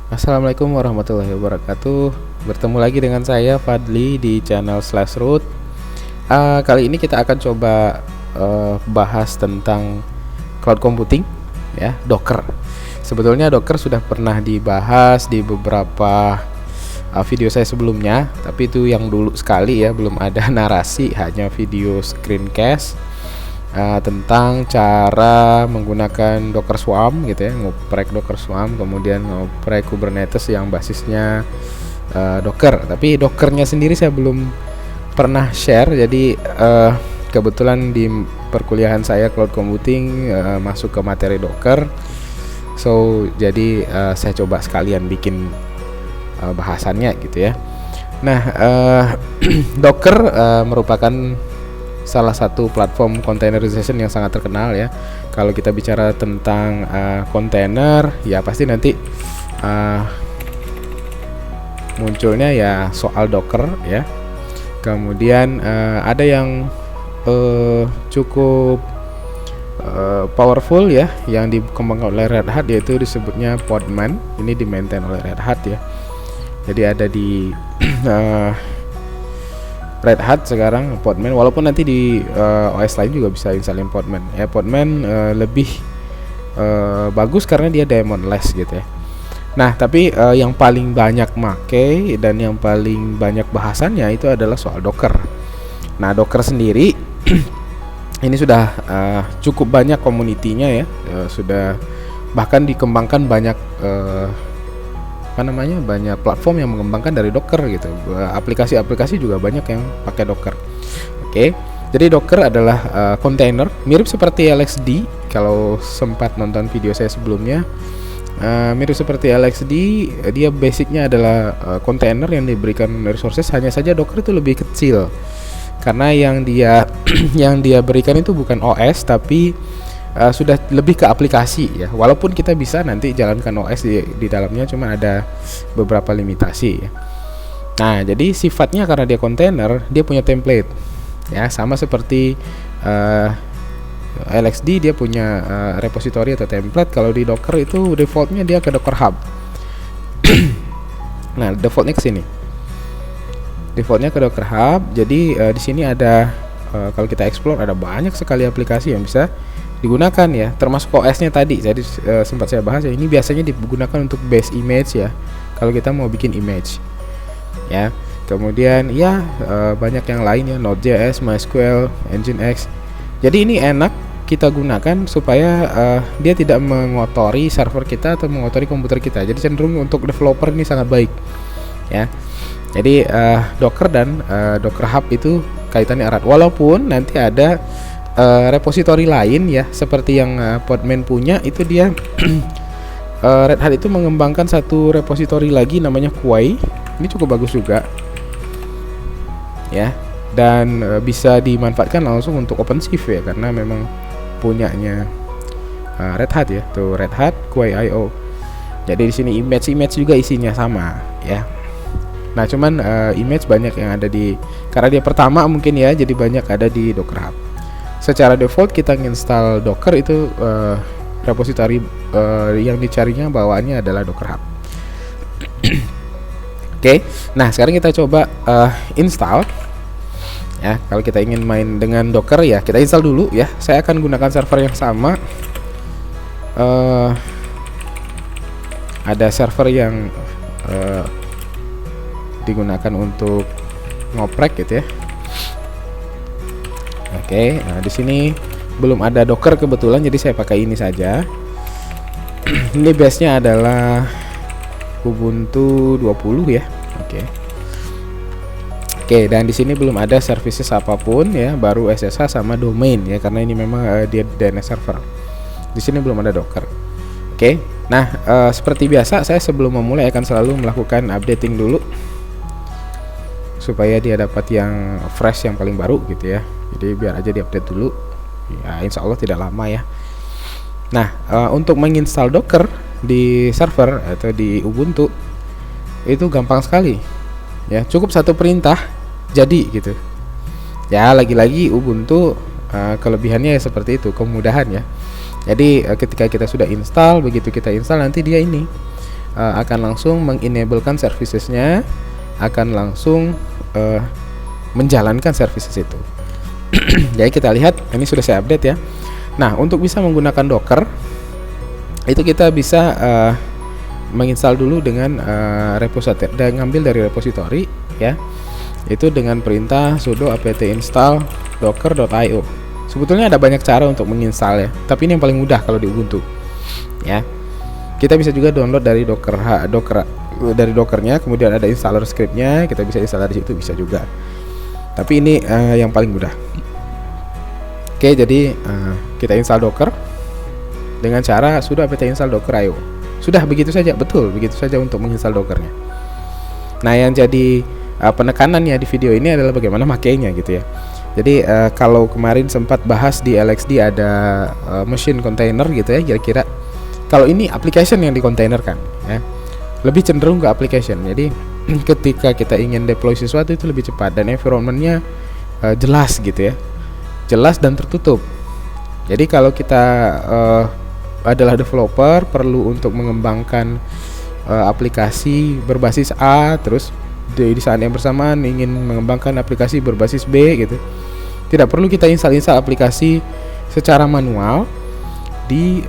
Assalamualaikum warahmatullahi wabarakatuh. Bertemu lagi dengan saya Fadli di channel /root. Kali ini kita akan coba bahas tentang cloud computing, ya, Docker. Sebetulnya Docker sudah pernah dibahas di beberapa video saya sebelumnya, tapi itu yang dulu sekali ya, belum ada narasi, hanya video screencast tentang cara menggunakan Docker Swarm gitu ya, ngoprek Docker Swarm, kemudian ngoprek Kubernetes yang basisnya Docker. Tapi Dockernya sendiri saya belum pernah share, jadi kebetulan di perkuliahan saya cloud computing masuk ke materi Docker, so jadi saya coba sekalian bikin bahasannya gitu ya. Nah, Docker merupakan salah satu platform containerization yang sangat terkenal ya. Kalau kita bicara tentang kontainer, ya pasti nanti munculnya ya soal Docker ya. Kemudian ada yang cukup powerful ya, yang dikembangkan oleh Red Hat, yaitu disebutnya Podman. Ini di-maintain oleh Red Hat ya. Jadi ada di Red Hat sekarang Podman, walaupun nanti di OS lain juga bisa installin Podman ya. Podman lebih bagus karena dia daemonless gitu ya. Nah, tapi yang paling banyak make dan yang paling banyak bahasannya itu adalah soal Docker. Nah, Docker sendiri ini sudah cukup banyak komunitinya ya, sudah bahkan dikembangkan banyak banyak platform yang mengembangkan dari Docker gitu. Aplikasi-aplikasi juga banyak yang pakai Docker. Oke. Jadi Docker adalah container mirip seperti LXD. Kalau sempat nonton video saya sebelumnya, mirip seperti LXD, dia basicnya adalah container yang diberikan resources. Hanya saja Docker itu lebih kecil. Karena yang dia yang dia berikan itu bukan OS, tapi sudah lebih ke aplikasi ya. Walaupun kita bisa nanti jalankan OS di dalamnya, cuma ada beberapa limitasi ya. Nah, jadi sifatnya karena dia kontainer, dia punya template ya, sama seperti LXD, dia punya repository atau template. Kalau di Docker itu defaultnya dia ke Docker Hub. Nah, defaultnya ke sini. Defaultnya ke Docker Hub. Jadi di sini ada kalau kita explore ada banyak sekali aplikasi yang bisa digunakan ya, termasuk OS-nya tadi. Jadi sempat saya bahas ya, ini biasanya digunakan untuk base image ya, kalau kita mau bikin image ya. Kemudian ya banyak yang lain ya, Node.js, MySQL, Nginx. Jadi ini enak kita gunakan supaya dia tidak mengotori server kita atau mengotori komputer kita. Jadi cenderung untuk developer ini sangat baik ya. Jadi Docker dan Docker Hub itu kaitannya erat, walaupun nanti ada repository lain ya, seperti yang Podman punya itu dia Red Hat itu mengembangkan satu repository lagi namanya Quay. Ini cukup bagus juga ya, dan bisa dimanfaatkan langsung untuk OpenShift ya, karena memang punyanya Red Hat ya, tuh Red Hat Quay.io. Jadi di sini image juga isinya sama ya. Nah, cuman image banyak yang ada di, karena dia pertama mungkin ya, jadi banyak ada di Docker Hub. Secara default kita install Docker itu repository yang dicarinya bawaannya adalah Docker Hub. Oke. Nah, sekarang kita coba install ya. Kalau kita ingin main dengan Docker ya, kita install dulu ya. Saya akan gunakan server yang sama. Ada server yang digunakan untuk ngoprek gitu ya. Oke, nah di sini belum ada Docker kebetulan, jadi saya pakai ini saja. Ini base-nya adalah Ubuntu 20 ya. Oke, dan di sini belum ada services apapun ya, baru SSH sama domain ya, karena ini memang dia DNS server. Di sini belum ada Docker. Oke. Nah, seperti biasa saya sebelum memulai akan selalu melakukan updating dulu supaya dia dapat yang fresh, yang paling baru gitu ya. Jadi biar aja diupdate dulu ya, insya Allah tidak lama ya. Nah, untuk menginstal Docker di server atau di Ubuntu itu gampang sekali ya, cukup satu perintah jadi gitu ya. Lagi-lagi Ubuntu kelebihannya ya seperti itu, kemudahan ya. Jadi ketika kita sudah install, begitu kita install nanti dia ini akan langsung mengenablekan servicesnya, akan langsung menjalankan services itu. Jadi kita lihat ini sudah saya update ya. Nah, untuk bisa menggunakan Docker itu kita bisa menginstal dulu dengan repository dan ngambil dari repository ya. Itu dengan perintah sudo apt install docker.io. Sebetulnya ada banyak cara untuk menginstal ya, tapi ini yang paling mudah kalau di Ubuntu. Ya. Kita bisa juga download dari dari Dockernya, kemudian ada installer scriptnya, kita bisa install di situ bisa juga. Tapi ini yang paling mudah. Oke, jadi kita install Docker dengan cara sudo apt install docker.io. Sudah begitu saja, betul, begitu saja untuk menginstal Dockernya. Nah, yang jadi penekanannya di video ini adalah bagaimana makainya gitu ya. Jadi kalau kemarin sempat bahas di LXD ada machine container gitu ya, kira-kira kalau ini application yang dikontainerkan ya, lebih cenderung ke application. Jadi ketika kita ingin deploy sesuatu itu lebih cepat dan environmentnya jelas gitu ya, jelas dan tertutup. Jadi kalau kita adalah developer perlu untuk mengembangkan aplikasi berbasis A, terus di saat yang bersamaan ingin mengembangkan aplikasi berbasis B gitu, tidak perlu kita install aplikasi secara manual di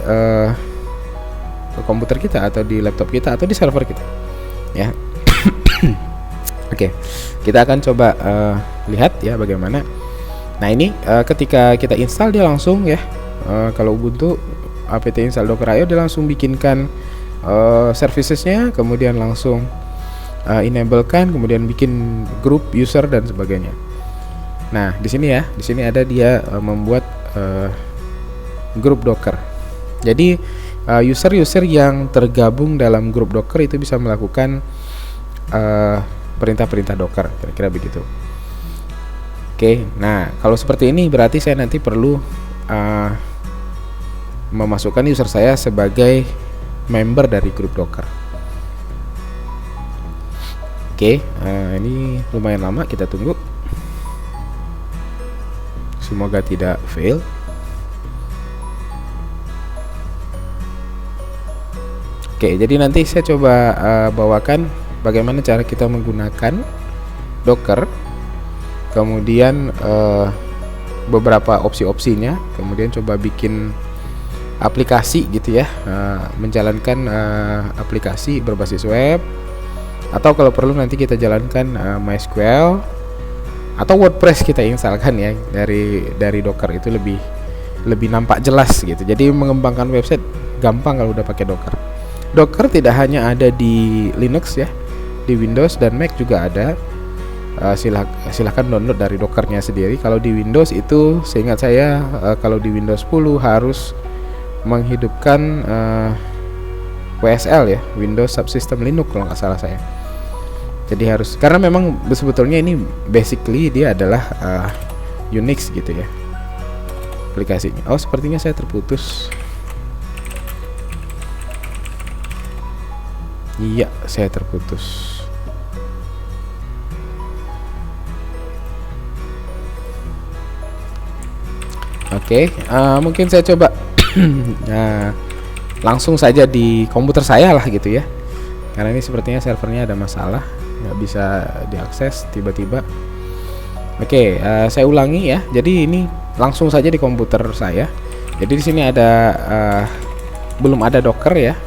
komputer kita atau di laptop kita atau di server kita ya. Oke, kita akan coba lihat ya bagaimana. Nah, ini ketika kita install dia langsung ya, kalau Ubuntu apt install docker.io dia langsung bikinkan servicesnya, kemudian langsung enablekan, kemudian bikin grup user dan sebagainya. Nah, di sini ya, di sini ada dia membuat grup Docker. Jadi user-user yang tergabung dalam grup Docker itu bisa melakukan perintah-perintah Docker, kira-kira begitu. Oke, nah kalau seperti ini berarti saya nanti perlu memasukkan user saya sebagai member dari grup Docker. Oke, ini lumayan lama, kita tunggu. Semoga tidak fail. Oke, jadi nanti saya coba bawakan bagaimana cara kita menggunakan Docker, kemudian beberapa opsi-opsinya, kemudian coba bikin aplikasi gitu ya, menjalankan aplikasi berbasis web, atau kalau perlu nanti kita jalankan MySQL atau WordPress kita instalkan ya dari Docker, itu lebih nampak jelas gitu. Jadi mengembangkan website gampang kalau udah pakai Docker. Docker tidak hanya ada di Linux ya, di Windows dan Mac juga ada. Silahkan download dari Dockernya sendiri. Kalau di Windows itu seingat saya kalau di Windows 10 harus menghidupkan WSL ya, Windows Subsystem Linux kalau nggak salah saya. Jadi harus, karena memang sebetulnya ini basically dia adalah Unix gitu ya aplikasinya. Oh, sepertinya saya terputus. Iya, saya terputus. Oke, mungkin saya coba nah, langsung saja di komputer saya lah gitu ya, karena ini sepertinya servernya ada masalah, nggak bisa diakses tiba-tiba. Oke, saya ulangi ya. Jadi ini langsung saja di komputer saya. Jadi di sini ada belum ada Docker ya.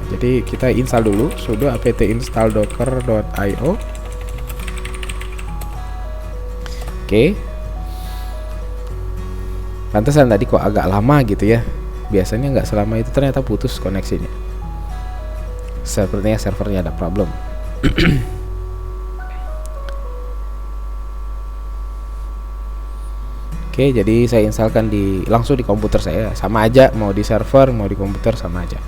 Jadi kita install dulu sudo apt install docker.io. Oke. Pantesan tadi kok agak lama gitu ya. Biasanya nggak selama itu, ternyata putus koneksinya. Sepertinya servernya ada problem. Oke, jadi saya instalkan langsung di komputer saya. Sama aja, mau di server mau di komputer sama aja.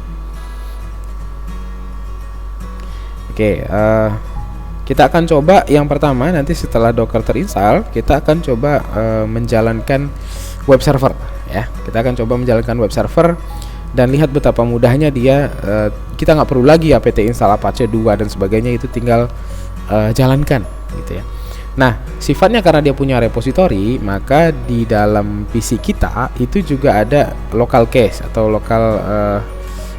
Oke, kita akan coba yang pertama, nanti setelah Docker terinstall kita akan coba menjalankan web server ya. Kita akan coba menjalankan web server dan lihat betapa mudahnya dia. Kita nggak perlu lagi apt install Apache 2 dan sebagainya, itu tinggal jalankan gitu ya. Nah, sifatnya karena dia punya repository, maka di dalam PC kita itu juga ada local cache atau local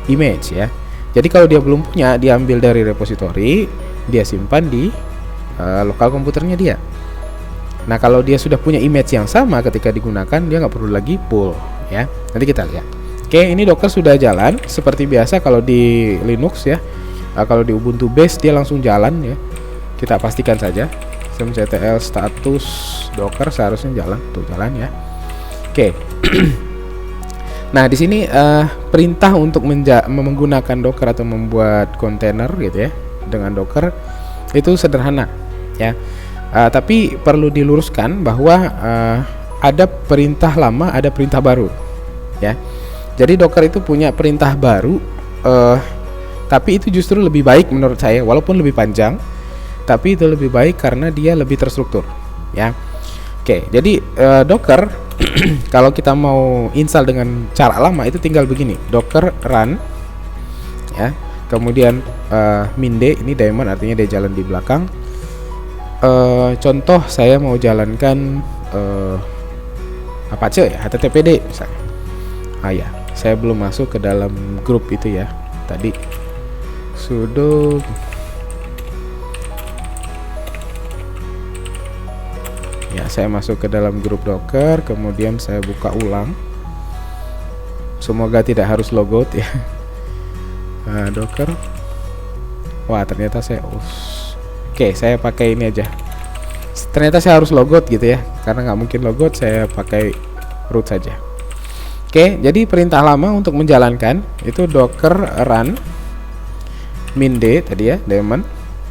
image ya. Jadi kalau dia belum punya, dia ambil dari repository, dia simpan di lokal komputernya dia. Nah kalau dia sudah punya image yang sama ketika digunakan, dia nggak perlu lagi pull ya. Nanti kita lihat. Oke, ini Docker sudah jalan seperti biasa kalau di Linux ya. Kalau di Ubuntu base dia langsung jalan ya. Kita pastikan saja systemctl status Docker seharusnya jalan, tuh jalan ya. Oke. Nah di sini perintah untuk menggunakan Docker atau membuat kontainer gitu ya dengan Docker itu sederhana ya. Tapi perlu diluruskan bahwa ada perintah lama, ada perintah baru ya. Jadi Docker itu punya perintah baru, tapi itu justru lebih baik menurut saya, walaupun lebih panjang, tapi itu lebih baik karena dia lebih terstruktur ya. Oke, jadi Docker kalau kita mau install dengan cara lama itu tinggal begini, Docker run ya, kemudian minde, ini daemon artinya dia jalan di belakang. Contoh saya mau jalankan Apache ya, httpd misalnya. Ya, saya belum masuk ke dalam grup itu ya tadi. Sudo ya, saya masuk ke dalam grup Docker, kemudian saya buka ulang. Semoga tidak harus logout ya. Docker. Wah, ternyata saya Oke, saya pakai ini aja. Ternyata saya harus logout gitu ya, karena nggak mungkin logout, saya pakai root saja. Oke, jadi perintah lama untuk menjalankan itu Docker run minde tadi ya, daemon.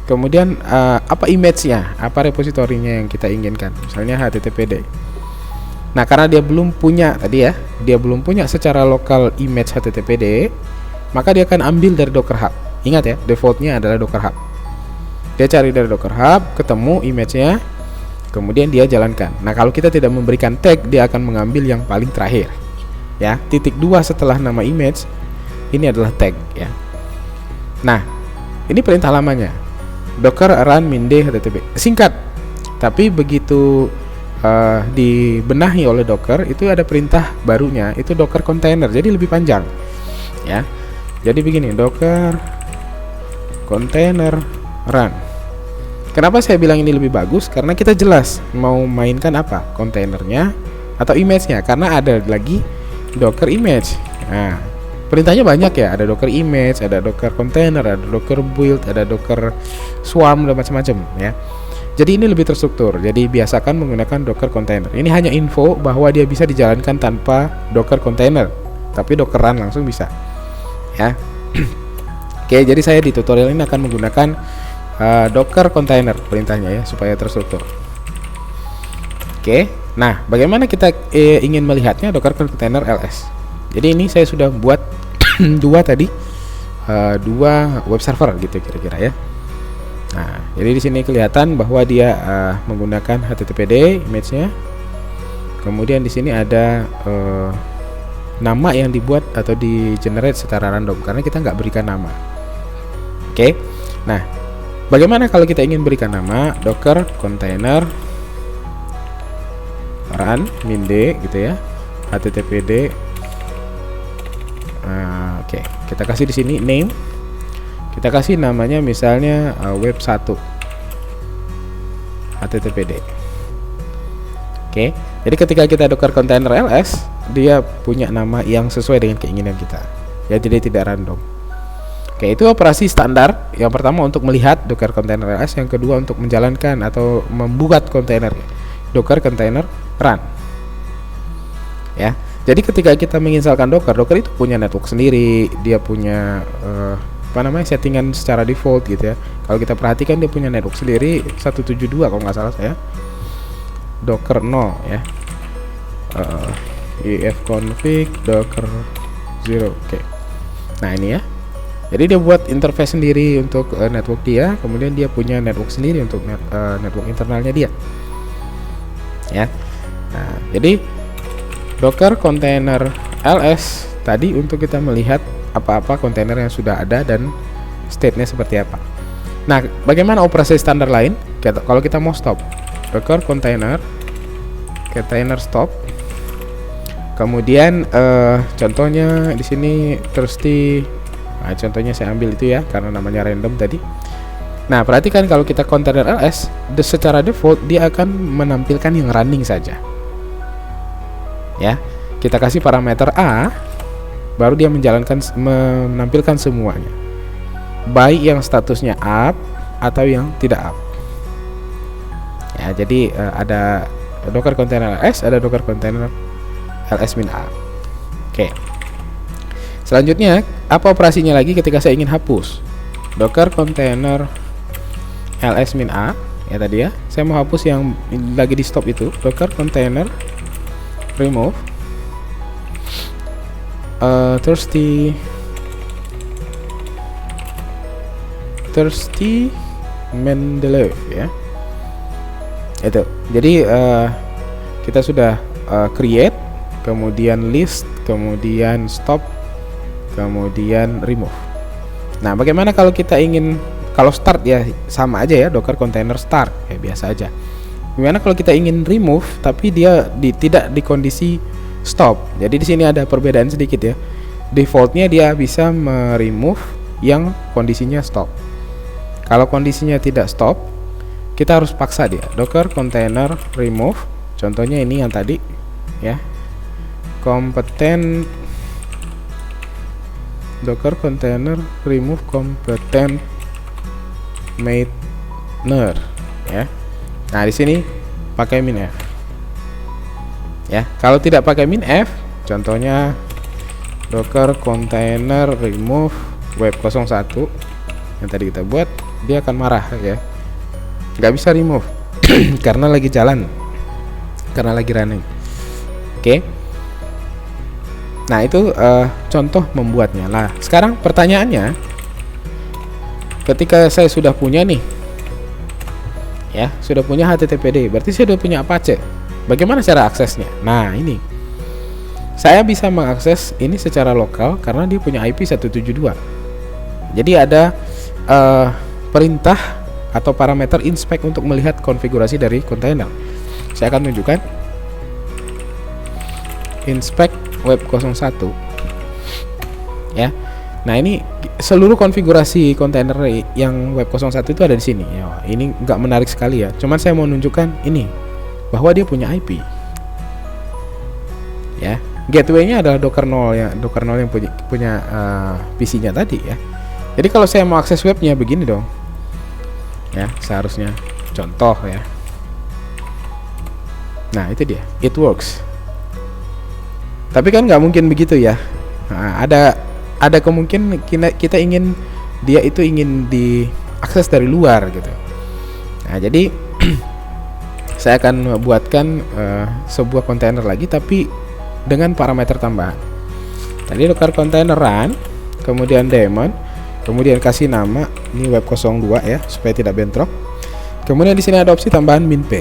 Kemudian apa image-nya, apa repositorinya yang kita inginkan, misalnya httpd. Nah, karena dia belum punya tadi ya, dia belum punya secara lokal image httpd, maka dia akan ambil dari Docker Hub. Ingat ya, defaultnya adalah Docker Hub. Dia cari dari Docker Hub, ketemu image-nya, kemudian dia jalankan. Nah, kalau kita tidak memberikan tag, dia akan mengambil yang paling terakhir ya, titik 2 setelah nama image, ini adalah tag ya. Nah, ini perintah lamanya, Docker run minde http, singkat, tapi begitu dibenahi oleh Docker, itu ada perintah barunya, itu Docker container, jadi lebih panjang ya. Jadi begini, Docker container run. Kenapa saya bilang ini lebih bagus? Karena kita jelas mau mainkan apa, kontainernya atau image-nya, karena ada lagi Docker image. Nah, perintahnya banyak ya, ada Docker image, ada Docker container, ada Docker build, ada Docker swarm, dan macam-macam ya. Jadi ini lebih terstruktur. Jadi biasakan menggunakan Docker container. Ini hanya info bahwa dia bisa dijalankan tanpa Docker container, tapi Docker run langsung bisa ya. Oke, jadi saya di tutorial ini akan menggunakan Docker container perintahnya ya, supaya terstruktur. Oke, nah bagaimana kita ingin melihatnya Docker container ls. Jadi ini saya sudah buat dua web server gitu kira-kira ya. Nah, jadi di sini kelihatan bahwa dia menggunakan httpd image-nya. Kemudian di sini ada nama yang dibuat atau di generate secara random karena kita nggak berikan nama. Oke, nah bagaimana kalau kita ingin berikan nama Docker container run minde gitu ya, httpd. Oke, kita kasih di sini name, kita kasih namanya misalnya web 1 httpd. Oke, jadi ketika kita Docker container ls, dia punya nama yang sesuai dengan keinginan kita ya, jadi tidak random. Oke, itu operasi standar. Yang pertama untuk melihat Docker container ls, yang kedua untuk menjalankan atau membuat kontainer Docker container run ya. Jadi ketika kita menginstalkan Docker itu punya network sendiri, dia punya settingan secara default gitu ya. Kalau kita perhatikan dia punya network sendiri 172 kalau nggak salah saya, Docker 0 ya, ifconfig docker 0. Oke, nah ini ya. Jadi dia buat interface sendiri untuk network dia, kemudian dia punya network sendiri untuk network internalnya dia ya. Nah, jadi Docker container ls tadi untuk kita melihat apa-apa kontainer yang sudah ada dan state-nya seperti apa. Nah, bagaimana operasi standar lain? Kalau kita mau stop, Docker container stop. Kemudian contohnya di sini thirsty Nah, contohnya saya ambil itu ya karena namanya random tadi. Nah, perhatikan kalau kita container ls, secara default dia akan menampilkan yang running saja. Ya, kita kasih parameter a, baru dia menampilkan semuanya, baik yang statusnya up atau yang tidak up. Ya, jadi ada docker container ls, ada docker container ls-a. Oke. Selanjutnya, apa operasinya lagi ketika saya ingin hapus? Docker container ls-a ya tadi ya. Saya mau hapus yang lagi di stop itu. Docker container remove thirsty Mendeley ya. Itu. Jadi kita sudah create, kemudian list, kemudian stop, kemudian remove. Nah, bagaimana kalau kita ingin, kalau start ya sama aja ya, docker container start kayak biasa aja. Gimana kalau kita ingin remove tapi dia tidak di kondisi stop? Jadi di sini ada perbedaan sedikit ya. Defaultnya dia bisa remove yang kondisinya stop. Kalau kondisinya tidak stop, kita harus paksa dia. Docker container remove. Contohnya ini yang tadi ya. Competent docker container remove competent maintainer ya. Nah, di sini pakai minf. Ya, kalau tidak pakai minf, contohnya docker container remove web 01 yang tadi kita buat, dia akan marah ya. Nggak bisa remove karena lagi jalan, karena lagi running. Oke. Nah, itu contoh membuatnya. Lah, sekarang pertanyaannya, ketika saya sudah punya nih ya, sudah punya HTTPD, berarti saya sudah punya Apache. Bagaimana cara aksesnya? Nah, ini saya bisa mengakses ini secara lokal karena dia punya IP 172. Jadi ada perintah atau parameter inspect untuk melihat konfigurasi dari kontainer. Saya akan tunjukkan inspect web 01 ya. Nah, ini seluruh konfigurasi kontainer yang web 01 itu ada di sini ya. Ini nggak menarik sekali ya, cuman saya mau nunjukkan ini bahwa dia punya IP ya. Gateway-nya adalah docker 0 ya, docker 0 yang punya PC-nya tadi ya. Jadi kalau saya mau akses webnya begini dong ya, seharusnya contoh ya. Nah, itu dia, it works. Tapi kan nggak mungkin begitu ya. Nah, ada kemungkinan kita ingin dia itu ingin diakses dari luar gitu. Nah, jadi saya akan buatkan sebuah kontainer lagi tapi dengan parameter tambahan. Tadi docker container run, kemudian daemon, kemudian kasih nama ini web 02 ya supaya tidak bentrok. Kemudian di sini ada opsi tambahan minp.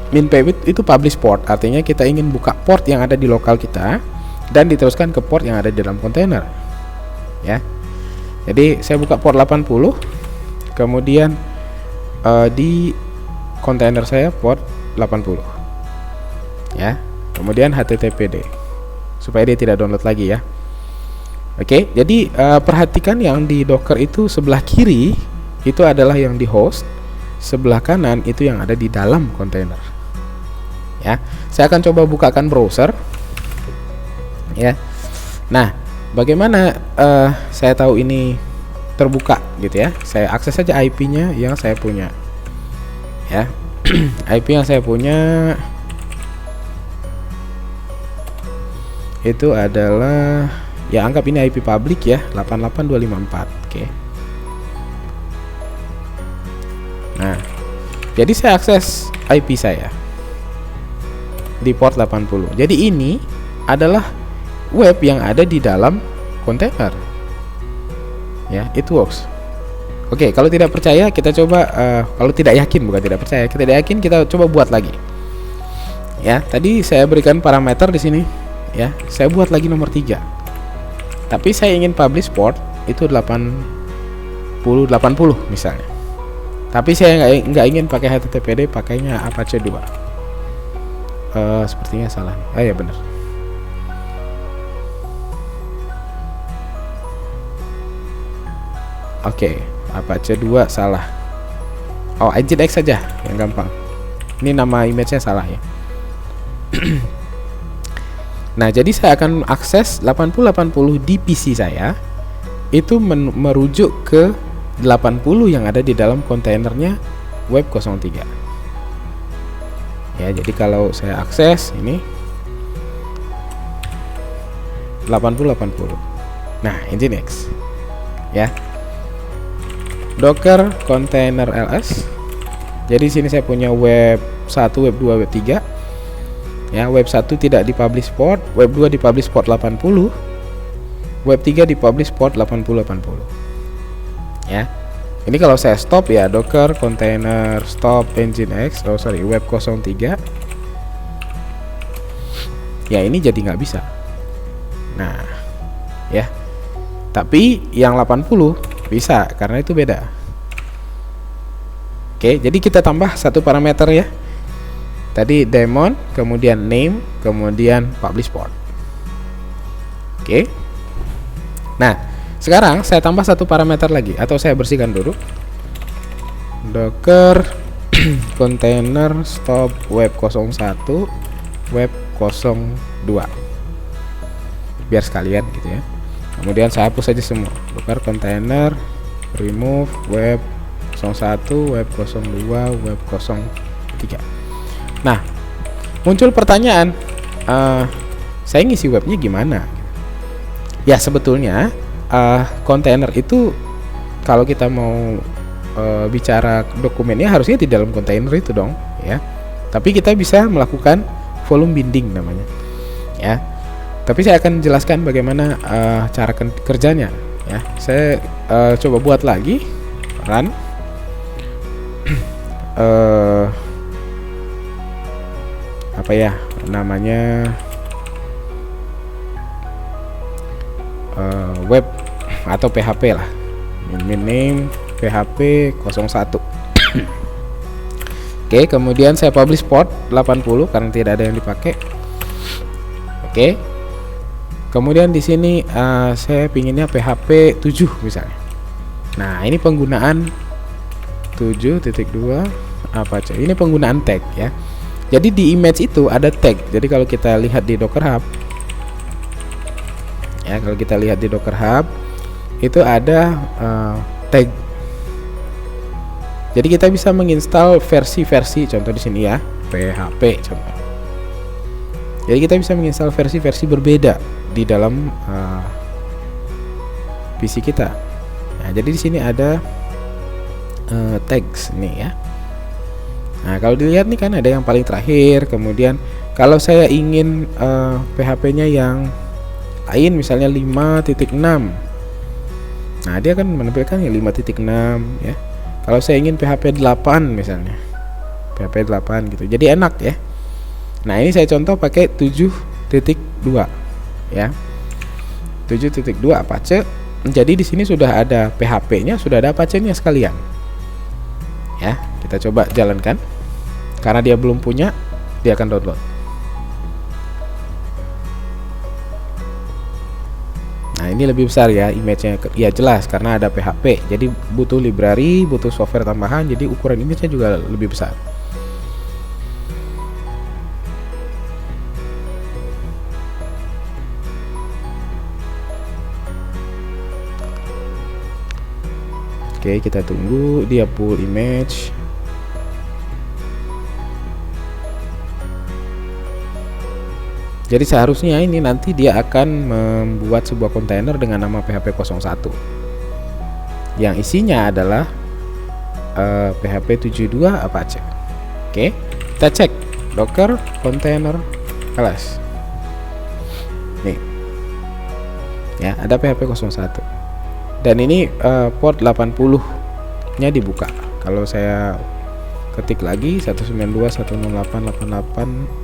Minp itu publish port, artinya kita ingin buka port yang ada di lokal kita dan diteruskan ke port yang ada di dalam kontainer ya. Jadi saya buka port 80, kemudian di kontainer saya port 80 ya, kemudian HTTPD supaya dia tidak download lagi ya. Oke, jadi perhatikan yang di Docker itu sebelah kiri itu adalah yang di host, sebelah kanan itu yang ada di dalam kontainer ya. Saya akan coba bukakan browser ya. Nah, bagaimana saya tahu ini terbuka gitu ya? Saya akses saja IP-nya yang saya punya ya. IP yang saya punya itu adalah ya, anggap ini IP public ya, 88254. Oke. Nah, jadi saya akses IP saya di port 80. Jadi ini adalah web yang ada di dalam kontainer ya, it works. Oke, kalau tidak percaya kita coba kalau tidak yakin, bukan tidak percaya, kita tidak yakin, kita coba buat lagi ya. Tadi saya berikan parameter di sini ya, saya buat lagi nomor 3, tapi saya ingin publish port itu 80 misalnya, tapi saya nggak ingin pakai HTTPD, pakainya Apache 2. Sepertinya salah nih. Ya benar. Oke, Apache 2 salah. Oh, Nginx saja yang gampang. Ini nama image-nya salah ya. Nah, jadi saya akan akses 8080 di PC saya. Itu merujuk ke 80 yang ada di dalam kontainernya web 03. Ya, jadi kalau saya akses ini 8080. Nah, Nginx. Ya. Docker container ls. Jadi sini saya punya web 1, web 2, web 3. Ya, web 1 tidak dipublish port, web 2 dipublish port 80, web 3 dipublish port 8080. Ya. Ini kalau saya stop ya, docker container stop Nginx, web 03. Ya, ini jadi nggak bisa. Nah, ya. Tapi yang 80 bisa karena itu beda. Oke, jadi kita tambah satu parameter ya. Tadi daemon, kemudian name, kemudian publish port. Oke. Nah, sekarang saya tambah satu parameter lagi, atau saya bersihkan dulu. Docker container stop web 01, web 02. Biar sekalian gitu ya. Kemudian saya hapus saja semua. Docker container remove web 01, web 02, web 03. Nah, muncul pertanyaan, saya ngisi webnya gimana? Ya, sebetulnya kontainer itu kalau kita mau bicara dokumennya harusnya di dalam kontainer itu dong, ya. Tapi kita bisa melakukan volume binding namanya, ya. Tapi saya akan jelaskan bagaimana cara kerjanya, ya. Saya coba buat lagi, run. Apa ya namanya, web atau PHP lah, name PHP 01. Oke, kemudian saya publish port 80 karena tidak ada yang dipakai. Oke, kemudian di sini saya pinginnya PHP 7 misalnya. Nah, ini penggunaan 7.2 Apache. Ini penggunaan tag ya. Jadi di image itu ada tag. Jadi kalau kita lihat di Docker Hub, ya, kalau kita lihat di Docker Hub itu ada tag. Jadi kita bisa menginstal versi-versi, contoh di sini ya, PHP contoh. Jadi kita bisa menginstal versi-versi berbeda di dalam PC kita. Nah, jadi di sini ada tags nih ya. Nah, kalau dilihat nih kan ada yang paling terakhir. Kemudian kalau saya ingin PHP-nya yang lain, misalnya 5.6, nah dia akan menampilkan yang 5.6 ya. Kalau saya ingin PHP 8 misalnya, PHP 8 gitu. Jadi enak ya. Nah, ini saya contoh pakai 7.2 ya. 7.2 Apache. Jadi di sini sudah ada PHP-nya, sudah ada Apache-nya sekalian. Ya, kita coba jalankan. Karena dia belum punya, dia akan download. Nah, ini lebih besar ya image-nya. Ya jelas karena ada PHP. Jadi butuh library, butuh software tambahan, jadi ukuran image-nya juga lebih besar. Oke, kita tunggu dia pull image. Jadi seharusnya ini nanti dia akan membuat sebuah kontainer dengan nama PHP 01 yang isinya adalah PHP 72 Apache. Oke, kita cek Docker container ls. Nih ya, ada PHP 01 dan ini port 80 nya dibuka. Kalau saya ketik lagi 192.168.88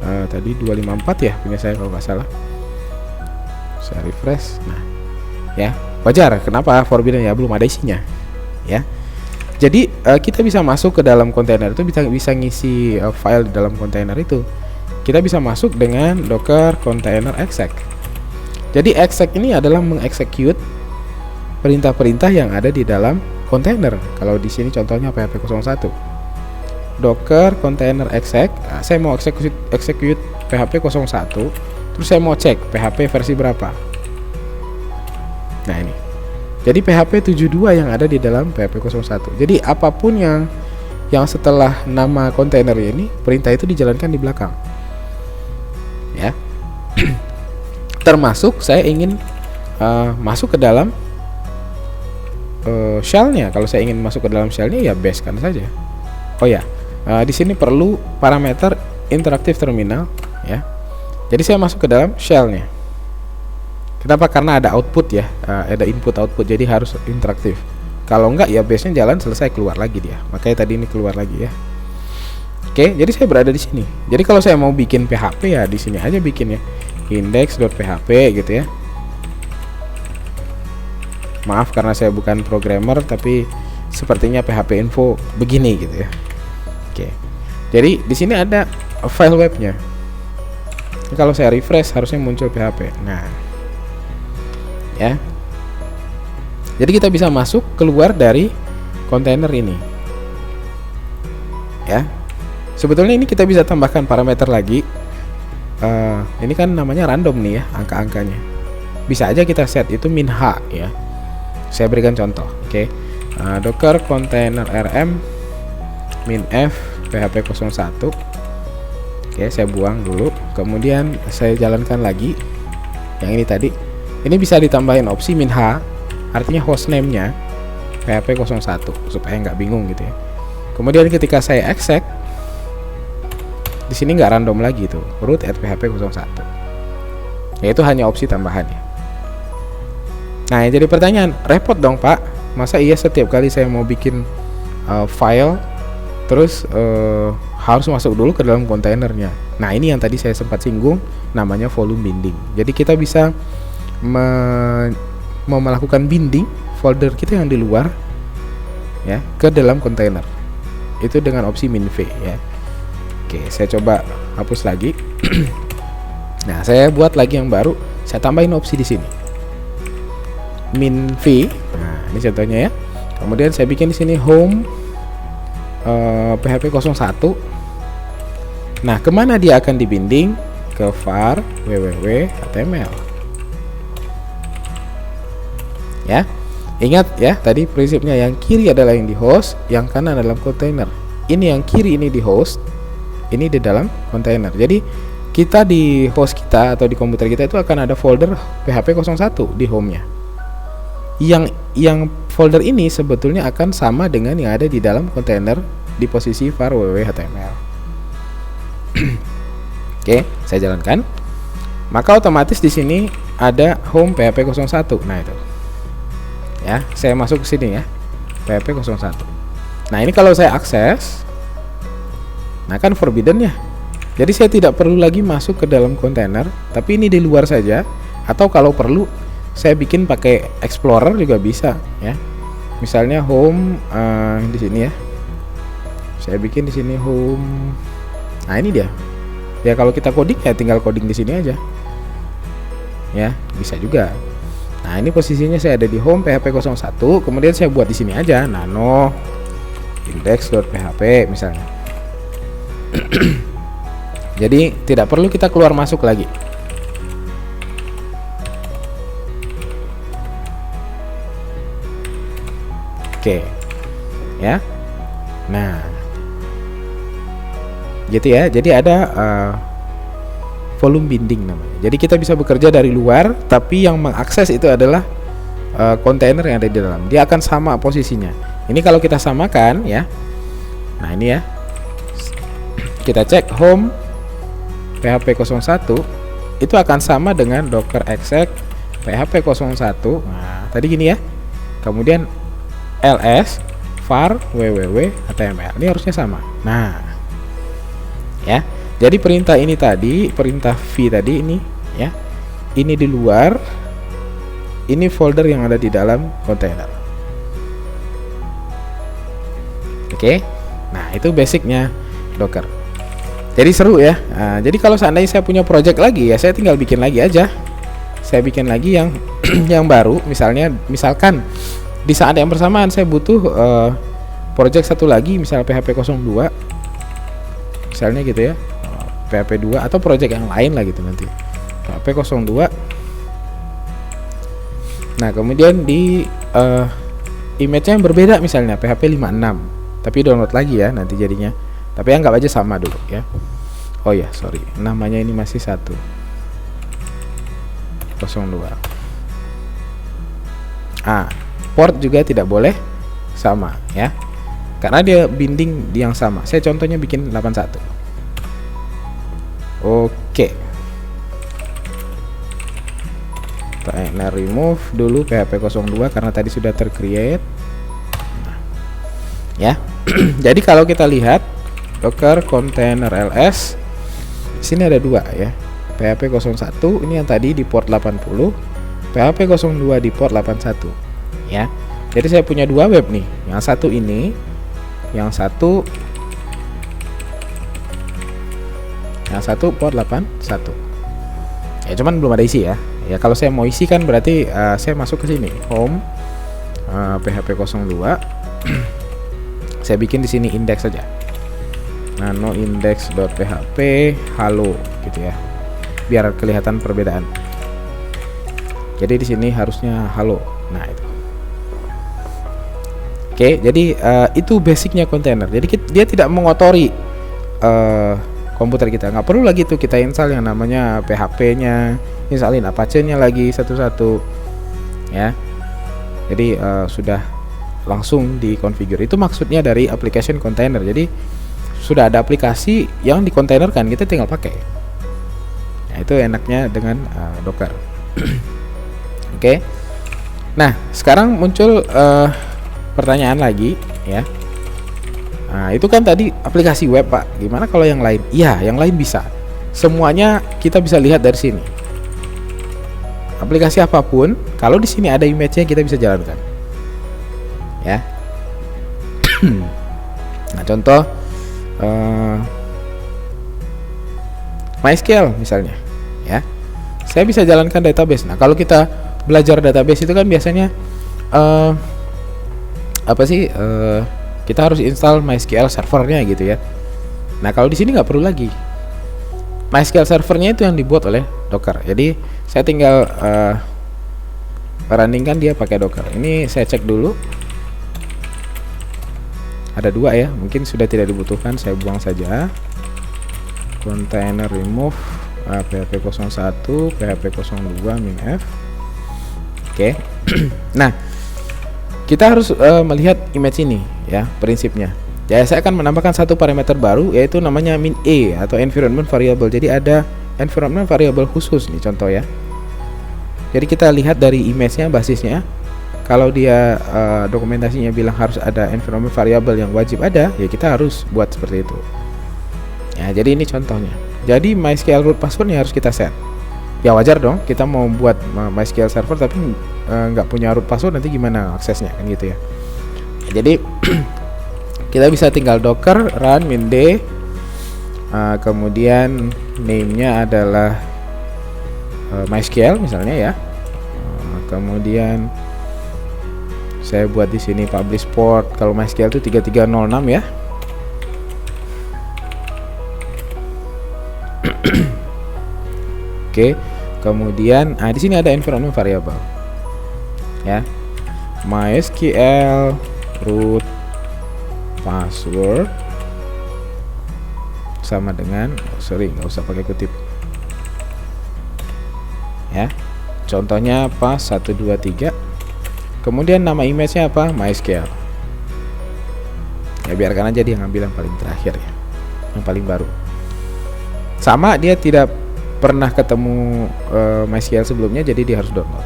tadi 254 ya punya saya kalau nggak salah. Saya refresh. Nah ya, wajar kenapa forbidden ya, belum ada isinya ya. Jadi kita bisa masuk ke dalam kontainer itu, bisa ngisi file di dalam kontainer itu. Kita bisa masuk dengan docker container exec. Jadi exec ini adalah mengexecute perintah-perintah yang ada di dalam kontainer. Kalau di sini contohnya PHP 01 docker container exec. Saya mau execute PHP 01, terus saya mau cek PHP versi berapa. Nah ini, jadi PHP 72 yang ada di dalam PHP 01. Jadi apapun yang setelah nama kontainer ini, perintah itu dijalankan di belakang, ya. Termasuk saya ingin masuk ke dalam shell-nya. Kalau saya ingin masuk ke dalam shell-nya, ya bash-kan saja. Oh ya, di sini perlu parameter interaktif terminal, ya. Jadi saya masuk ke dalam shell-nya. Kenapa? Karena ada output ya, ada input output, jadi harus interaktif. Kalau enggak ya bash-nya jalan, selesai, keluar lagi dia. Makanya tadi ini keluar lagi ya. Oke, jadi saya berada di sini. Jadi kalau saya mau bikin PHP ya di sini aja bikin ya, index.php gitu ya. Maaf karena saya bukan programmer, tapi sepertinya PHP info begini gitu ya. Oke. Jadi di sini ada file webnya. Kalau saya refresh harusnya muncul PHP. Nah, ya. Jadi kita bisa masuk keluar dari kontainer ini. Ya. Sebetulnya ini kita bisa tambahkan parameter lagi. Ini kan namanya random nih ya, angka-angkanya. Bisa aja kita set itu min h ya. Saya berikan contoh, oke. Docker container rm min f php 01. Oke, saya buang dulu. Kemudian saya jalankan lagi yang ini tadi. Ini bisa ditambahin opsi min h, artinya hostname-nya php 01 supaya nggak bingung gitu ya. Kemudian ketika saya exec, di sini nggak random lagi tuh, root at php 01. Yaitu hanya opsi tambahan ya. Nah, jadi pertanyaan, repot dong Pak, masa iya setiap kali saya mau bikin file terus harus masuk dulu ke dalam kontainernya. Nah, ini yang tadi saya sempat singgung, namanya volume binding. Jadi kita bisa melakukan binding folder kita yang di luar ya ke dalam kontainer. Itu dengan opsi min v ya. Oke, saya coba hapus lagi. Nah, saya buat lagi yang baru, saya tambahin opsi di sini. Min v. Nah, ini contohnya ya. Kemudian saya bikin di sini home php 01. Nah, kemana dia akan dibinding? Ke var www.html. Ya, ingat ya, tadi prinsipnya yang kiri adalah yang di host, yang kanan dalam kontainer. Ini yang kiri ini di host, ini di dalam kontainer. Jadi kita di host kita atau di komputer kita itu akan ada folder php 01 di home-nya. Yang folder ini sebetulnya akan sama dengan yang ada di dalam kontainer di posisi var www.html. Oke, saya jalankan. Maka otomatis di sini ada home php 01. Nah, itu. Ya, saya masuk ke sini ya. php 01. Nah, ini kalau saya akses, nah kan forbidden ya. Jadi saya tidak perlu lagi masuk ke dalam kontainer, tapi ini di luar saja. Atau kalau perlu saya bikin pakai explorer juga bisa ya. Misalnya home di sini ya. Saya bikin di sini home. Nah, ini dia. Ya kalau kita coding ya tinggal coding di sini aja. Ya, bisa juga. Nah, ini posisinya saya ada di home php 01, kemudian saya buat di sini aja nano index.php misalnya. Jadi tidak perlu kita keluar masuk lagi. Oke. Ya. Nah, gitu ya. Jadi ada volume binding namanya. Jadi kita bisa bekerja dari luar, tapi yang mengakses itu adalah kontainer yang ada di dalam. Dia akan sama posisinya. Ini kalau kita samakan ya. Nah, ini ya. Kita cek home php 01 itu akan sama dengan docker exec php 01. Nah, tadi gini ya. Kemudian ls var www.html. Ini harusnya sama. Nah, ya. Jadi perintah ini tadi, perintah v tadi ini ya. Ini di luar. Ini folder yang ada di dalam kontainer. Oke. Nah, itu basicnya Docker. Jadi seru ya. Nah, jadi kalau seandainya saya punya project lagi ya, saya tinggal bikin lagi aja. saya bikin lagi yang yang baru. Misalkan di saat yang bersamaan saya butuh project satu lagi, misal PHP 02 misalnya gitu ya, PHP 2 atau project yang lain lah gitu nanti PHP 02. Nah kemudian di image-nya yang berbeda, misalnya PHP 56, tapi download lagi ya nanti jadinya, tapi anggap aja sama dulu ya. Oh ya sorry, namanya ini masih 102. Port juga tidak boleh sama ya, karena dia binding yang sama. Saya contohnya bikin 81. Oke. Nah, remove dulu PHP 02 karena tadi sudah tercreate. Nah, ya. Jadi kalau kita lihat Docker container ls, di sini ada dua ya. PHP 01 ini yang tadi di port 80, PHP 02 di port 81 ya. Jadi saya punya dua web nih. Yang satu ini, yang satu port 81 ya, cuman belum ada isi ya. Ya kalau saya mau isi kan berarti saya masuk ke sini home, PHP 02 saya bikin di sini index saja, nano index.php halo gitu ya, biar kelihatan perbedaan. Jadi di sini harusnya halo. Nah itu. Oke, jadi itu basicnya kontainer. Jadi dia tidak mengotori komputer kita. Nggak perlu lagi tuh kita install yang namanya PHP-nya, installin Apache-nya lagi satu-satu ya. Jadi sudah langsung dikonfigure. Itu maksudnya dari application container. Jadi sudah ada aplikasi yang dikontainerkan, kita tinggal pakai. Nah, itu enaknya dengan Docker. Oke. Nah, sekarang muncul pertanyaan lagi ya. Nah, itu kan tadi aplikasi web, Pak. Gimana kalau yang lain? Iya, yang lain bisa. Semuanya kita bisa lihat dari sini. Aplikasi apapun, kalau di sini ada image-nya kita bisa jalankan. Ya. Nah, contoh MySQL misalnya, ya. Saya bisa jalankan database. Nah, kalau kita belajar database itu kan biasanya kita harus install MySQL servernya gitu ya. Nah kalau di sini nggak perlu lagi, MySQL servernya itu yang dibuat oleh Docker. Jadi saya tinggal runningkan dia pakai Docker. Ini saya cek dulu, ada dua ya, mungkin sudah tidak dibutuhkan, saya buang saja. Container remove PHP 01, PHP 02 minf. Oke. Nah kita harus melihat image ini ya, prinsipnya. Ya, saya akan menambahkan satu parameter baru, yaitu namanya min e atau environment variable. Jadi ada environment variable khusus nih contoh ya. Jadi kita lihat dari image-nya, basisnya. Kalau dia dokumentasinya bilang harus ada environment variable yang wajib ada, ya kita harus buat seperti itu. Ya, jadi ini contohnya. Jadi MySQL root passwordnya harus kita set. Ya wajar dong, kita mau buat MySQL server tapi nggak punya root password, nanti gimana aksesnya kan gitu ya. Jadi kita bisa tinggal docker run min d, kemudian name-nya adalah MySQL misalnya ya. Kemudian saya buat di sini publish port, kalau MySQL itu 3306 ya. Oke, kemudian di sini ada environment variable ya, MySQL root password sama dengan nggak usah pakai kutip ya, contohnya pas 123, kemudian nama image-nya apa, MySQL ya, biarkan aja dia ngambil yang paling terakhir ya, yang paling baru. Sama, dia tidak pernah ketemu MySQL sebelumnya, jadi dia harus download.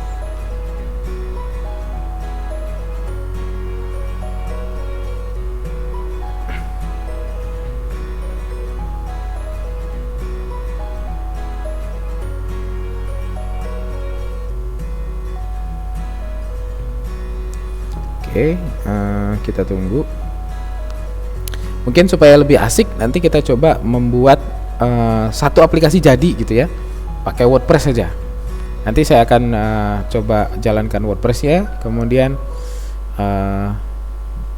Oke, kita tunggu. Mungkin supaya lebih asik, nanti kita coba membuat satu aplikasi jadi gitu ya, pakai WordPress saja. Nanti saya akan coba jalankan WordPress ya, kemudian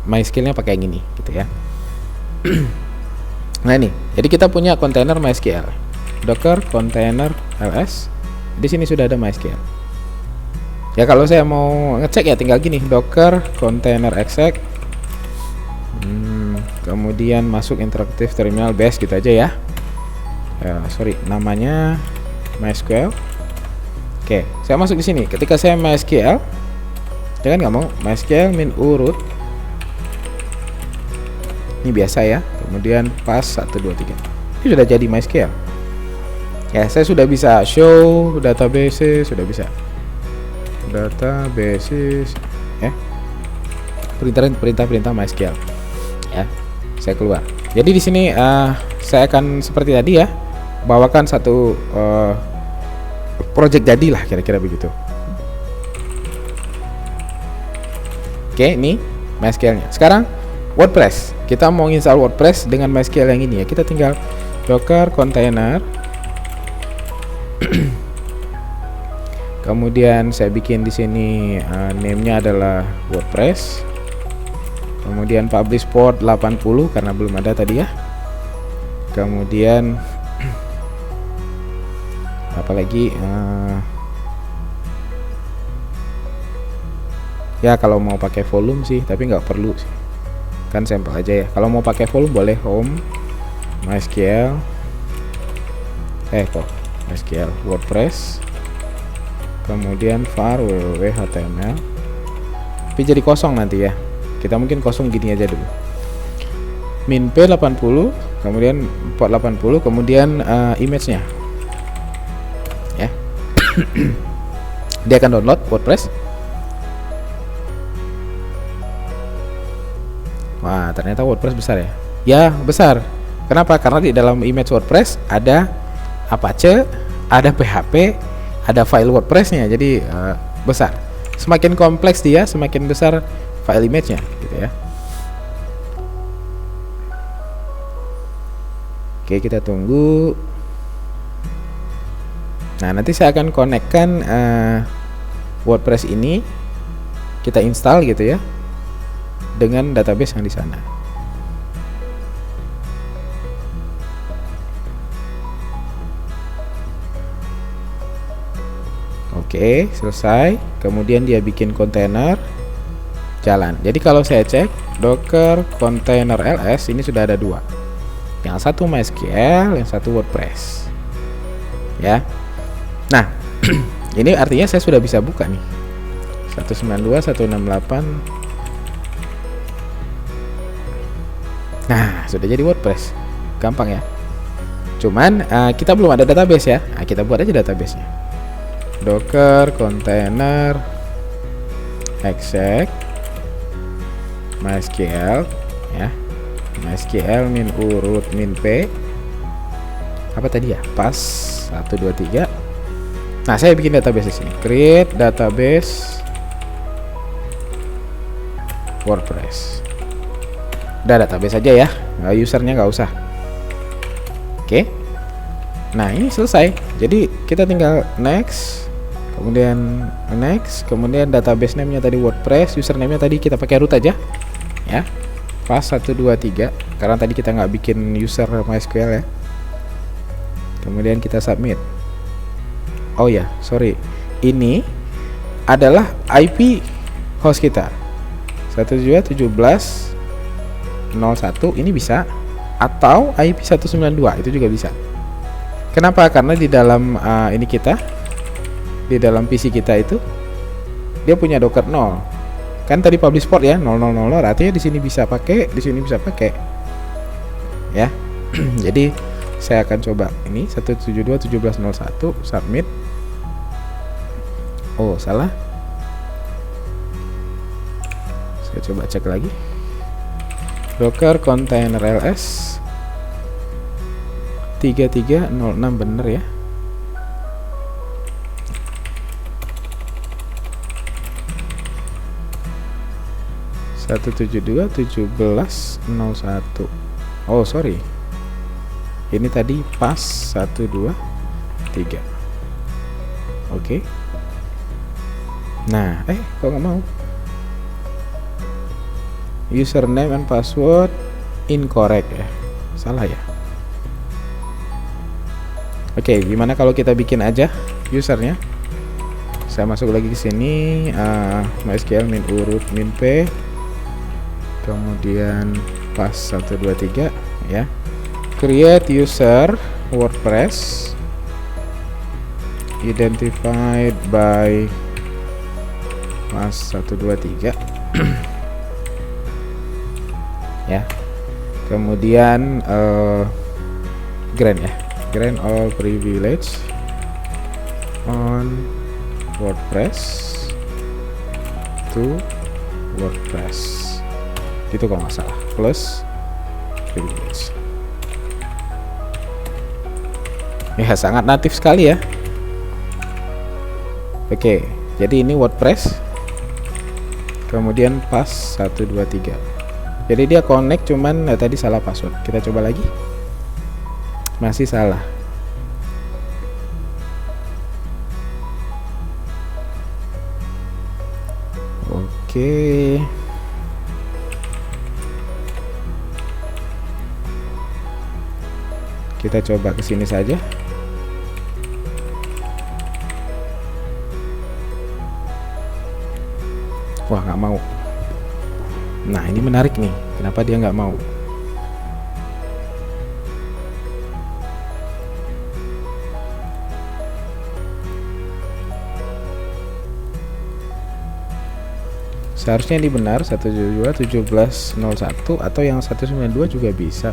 MySQL-nya pakai yang ini gitu ya. Nah ini, jadi kita punya kontainer MySQL, Docker container ls. Di sini sudah ada MySQL. Ya kalau saya mau ngecek ya tinggal gini, Docker container exec, kemudian masuk interactive terminal base gitu aja ya. Sorry, namanya MySQL. Oke, saya masuk di sini. Ketika saya MySQL, jangan nggak mau MySQL min urut. Ini biasa ya. Kemudian pas 1 2 3. Ini sudah jadi MySQL. Ya, saya sudah bisa show database, sudah bisa. Databases ya. Perintah MySQL. Ya. Saya keluar. Jadi di sini saya akan seperti tadi ya, bawakan satu project jadilah kira-kira begitu. Oke, ini MySQL-nya. Sekarang WordPress. Kita mau install WordPress dengan MySQL yang ini ya. Kita tinggal Docker container. Kemudian saya bikin di sini name-nya adalah WordPress. Kemudian publish port 80 karena belum ada tadi ya. Kemudian apalagi ya kalau mau pakai volume sih, tapi nggak perlu sih, kan sampel aja ya. Kalau mau pakai volume boleh home MySQL MySQL WordPress, kemudian var www.html, tapi jadi kosong nanti ya. Kita mungkin kosong gini aja dulu, min p80, kemudian port 80, kemudian image-nya ya. Dia akan download WordPress. Wah, ternyata WordPress besar ya. Ya, besar. Kenapa? Karena di dalam image WordPress ada Apache, ada PHP, ada file WordPress-nya. Jadi besar. Semakin kompleks dia, semakin besar file image-nya gitu ya. Oke, kita tunggu. Nah, nanti saya akan konekkan WordPress ini, kita install gitu ya, dengan database yang di sana. Oke, selesai. Kemudian dia bikin kontainer, jalan. Jadi kalau saya cek Docker container ls, ini sudah ada dua. Yang satu MySQL, yang satu WordPress. Ya. Nah, ini artinya saya sudah bisa buka nih. 192.168. Nah, sudah jadi WordPress. Gampang ya. Cuman kita belum ada database ya. Nah, kita buat aja databasenya. Docker container exec MySQL ya. MySQL min urut min p. Apa tadi ya? Pas 1 2 3. Nah, saya bikin database di sini. Create database WordPress. Udah database aja ya, usernya nggak usah. Oke. Nah, ini selesai. Jadi kita tinggal next, kemudian next, kemudian database name-nya tadi WordPress, username-nya tadi kita pakai root aja ya. Pas 1 2 3 karena tadi kita nggak bikin user MySQL ya. Kemudian kita submit. Oh ya, sorry. Ini adalah IP host kita. 192.17.01 ini bisa, atau IP 192 itu juga bisa. Kenapa? Karena di dalam ini kita, di dalam PC kita itu dia punya Docker 0. Kan tadi publish port ya 0000, artinya di sini bisa pakai, di sini bisa pakai. Ya. Jadi saya akan coba ini 172.17.01 submit. Oh, salah. Saya coba cek lagi. Docker container ls 3306 bener ya. Satu 172.17.01. Oh, sorry. Ini tadi pas 1 2 3. Oke. Nah, kok nggak mau? Username and password incorrect ya, salah ya. Oke, gimana kalau kita bikin aja usernya? Saya masuk lagi ke sini, MySQL min urut min p, kemudian pas 123 ya. Create user WordPress identified by pas 123 ya. Kemudian grant ya, grant all privilege on WordPress to WordPress gitu kalau nggak salah, plus privilege ya. Sangat natif sekali ya. Oke, jadi ini WordPress, kemudian pas 123. Jadi dia connect, cuman tadi salah password. Kita coba lagi, masih salah. Oke, kita coba ke sini saja. Wah, nggak mau. Nah, ini menarik nih, kenapa dia nggak mau? Seharusnya ini benar 172.17.01 atau yang 192 juga bisa.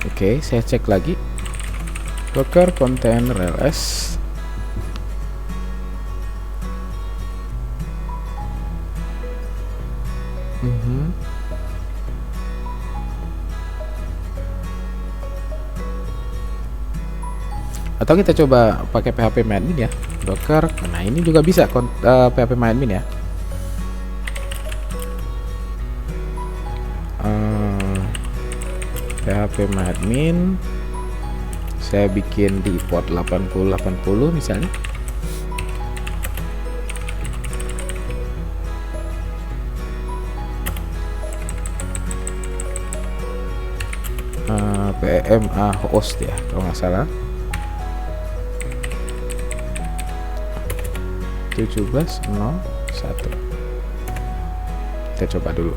Oke, saya cek lagi. Docker container ls. Atau kita coba pakai php admin ya, docker. Nah, ini juga bisa php admin ya. PHP admin saya bikin di port 8080 misalnya. PMA host ya kalau nggak salah, 17.01. Kita coba dulu,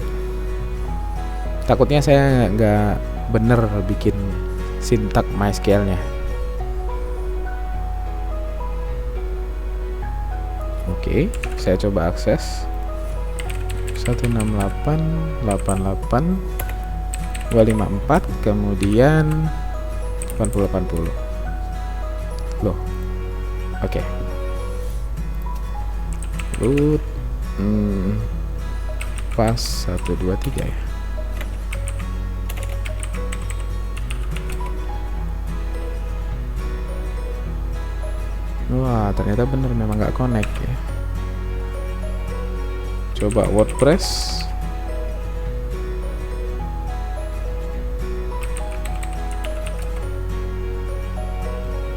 takutnya saya nggak bener bikin sintak MySQL-nya. Oke, saya coba akses 168.88.254, kemudian 8080. Loh, oke. Root pas 123 ya. Wah, ternyata bener, memang nggak connect ya. Coba WordPress.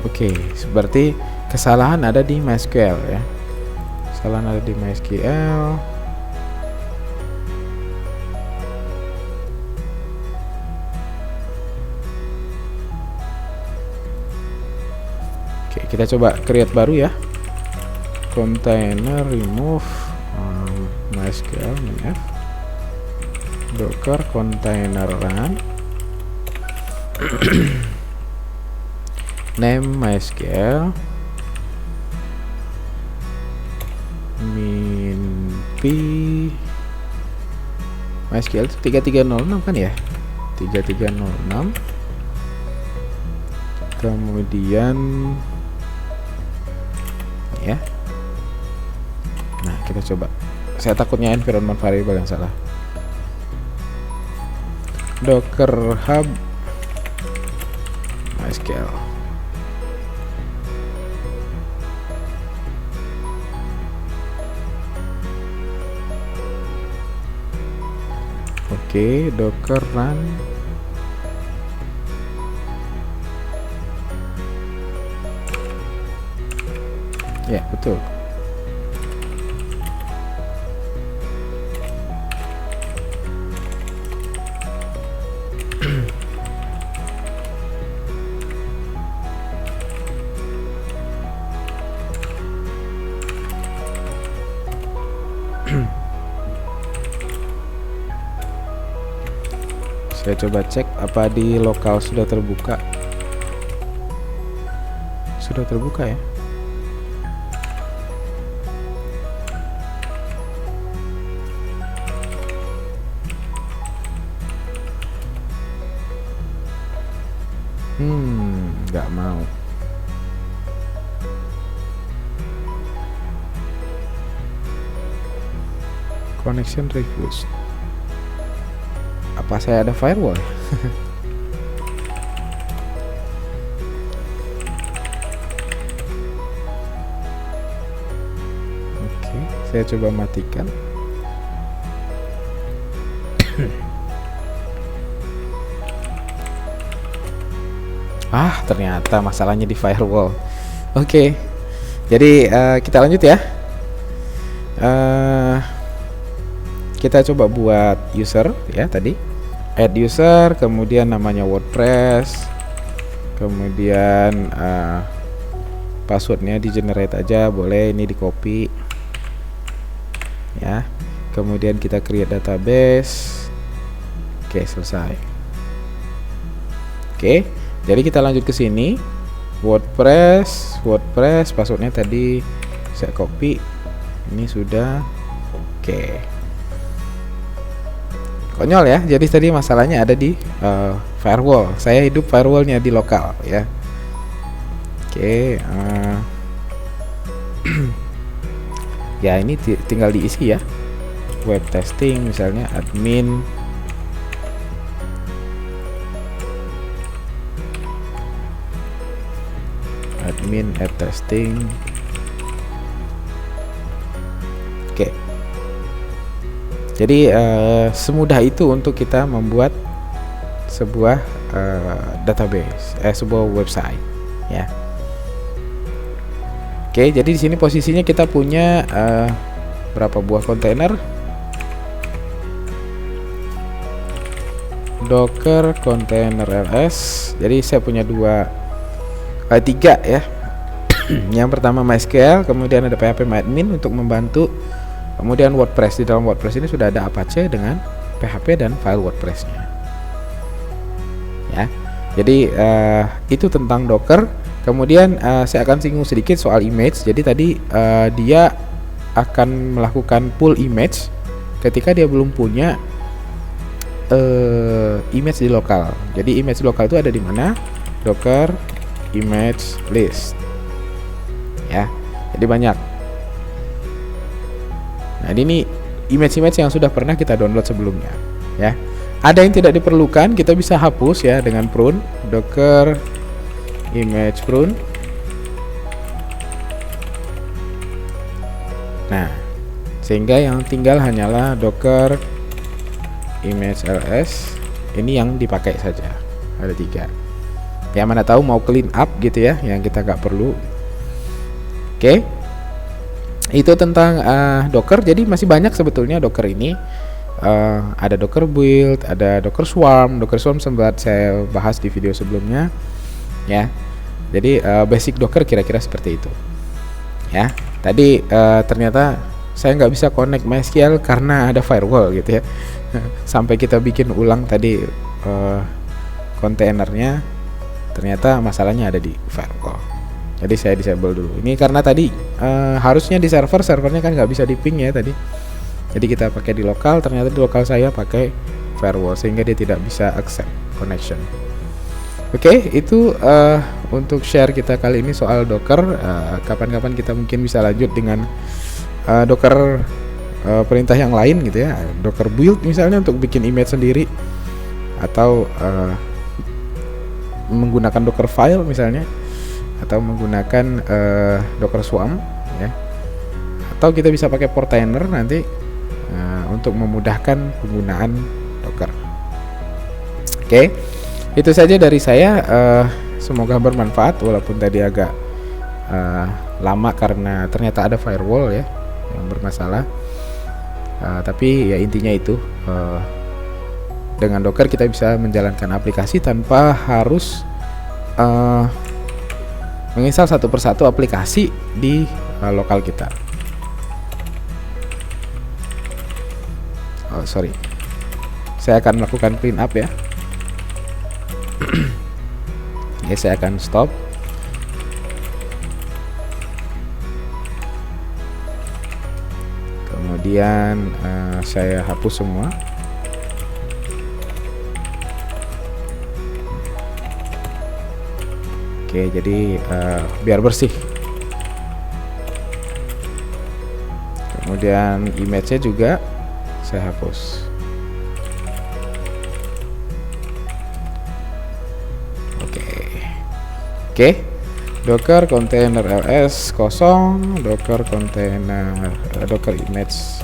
Oke, seperti kesalahan ada di MySQL ya. Kesalahan ada di MySQL. Oke, kita coba create baru ya. Container remove MySQL -f docker container run name MySQL min p MySQL itu 3306 kan ya, 3306. Kemudian ya, nah kita coba. Saya takutnya environment variable yang salah. Docker hub MySQL. Oke, docker run. Ya, betul. Saya coba cek apa di lokal sudah terbuka. Sudah terbuka ya. Nggak mau. Connection refused. Apa saya ada firewall? Oke, saya coba matikan. Ternyata masalahnya di firewall. Oke, jadi kita lanjut ya. Kita coba buat user ya tadi. Add user, kemudian namanya WordPress, kemudian passwordnya di generate aja, boleh, ini di copy ya. Kemudian kita create database. Oke, selesai. Oke, jadi kita lanjut ke sini. WordPress, passwordnya tadi saya copy, ini sudah. Oke, konyol ya. Jadi tadi masalahnya ada di firewall. Saya hidup firewallnya di lokal ya. Oke, ya ini tinggal diisi ya. Web testing misalnya admin. Add testing. Oke. Jadi semudah itu untuk kita membuat sebuah database, sebuah website ya. Oke, jadi di sini posisinya kita punya berapa buah kontainer? Docker container ls. Jadi saya punya tiga ya. Yang pertama MySQL, kemudian ada phpMyAdmin untuk membantu, kemudian WordPress. Di dalam WordPress ini sudah ada Apache dengan PHP dan file WordPress-nya ya. Jadi itu tentang Docker. Kemudian saya akan singgung sedikit soal image. Jadi tadi dia akan melakukan pull image ketika dia belum punya image di lokal. Jadi image lokal itu ada di mana? Docker image list ya. Jadi banyak. Nah, ini image-image yang sudah pernah kita download sebelumnya ya. Ada yang tidak diperlukan, kita bisa hapus ya dengan prune, docker image prune. Nah, sehingga yang tinggal hanyalah docker image ls. Ini yang dipakai saja. Ada 3 ya, mana tahu mau clean up gitu ya, yang kita nggak perlu. Oke, itu tentang Docker. Jadi masih banyak sebetulnya Docker ini. Ada Docker build, ada Docker Swarm. Docker Swarm sempat saya bahas di video sebelumnya ya. Jadi basic Docker kira-kira seperti itu ya. Tadi ternyata saya nggak bisa connect MySQL karena ada firewall gitu ya. Sampai kita bikin ulang tadi kontainernya, ternyata masalahnya ada di firewall. Jadi saya disable dulu. Ini karena tadi harusnya di servernya kan nggak bisa di ping ya tadi. Jadi kita pakai di lokal, ternyata di lokal saya pakai firewall sehingga dia tidak bisa accept connection. Oke, itu untuk share kita kali ini soal Docker. Kapan-kapan kita mungkin bisa lanjut dengan Docker perintah yang lain gitu ya. Docker build misalnya untuk bikin image sendiri, atau menggunakan Docker file misalnya, atau menggunakan Docker Swarm ya, atau kita bisa pakai Portainer nanti untuk memudahkan penggunaan Docker. Oke, itu saja dari saya. Semoga bermanfaat walaupun tadi agak lama karena ternyata ada firewall ya yang bermasalah. Tapi ya intinya itu, dengan Docker kita bisa menjalankan aplikasi tanpa harus menginstal satu persatu aplikasi di lokal kita. Sorry, saya akan melakukan clean up ya. Oke, saya akan stop. Kemudian saya hapus semua. Oke, jadi biar bersih. Kemudian image-nya juga saya hapus. Oke, Docker container ls kosong, Docker container Docker image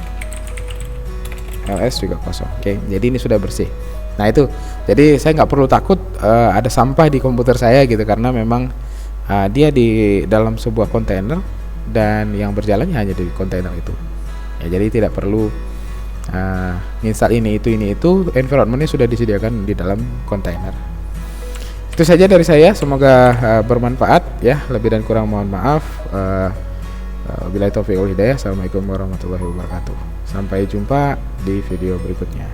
ls juga kosong. Oke, jadi ini sudah bersih. Nah itu, jadi saya nggak perlu takut ada sampah di komputer saya gitu, karena memang dia di dalam sebuah kontainer dan yang berjalannya hanya di kontainer itu. Ya, jadi tidak perlu install ini itu, environmentnya sudah disediakan di dalam kontainer. Itu saja dari saya, semoga bermanfaat ya. Lebih dan kurang mohon maaf. Wabillahi taufiq wal hidayah. Assalamualaikum warahmatullahi wabarakatuh. Sampai jumpa di video berikutnya.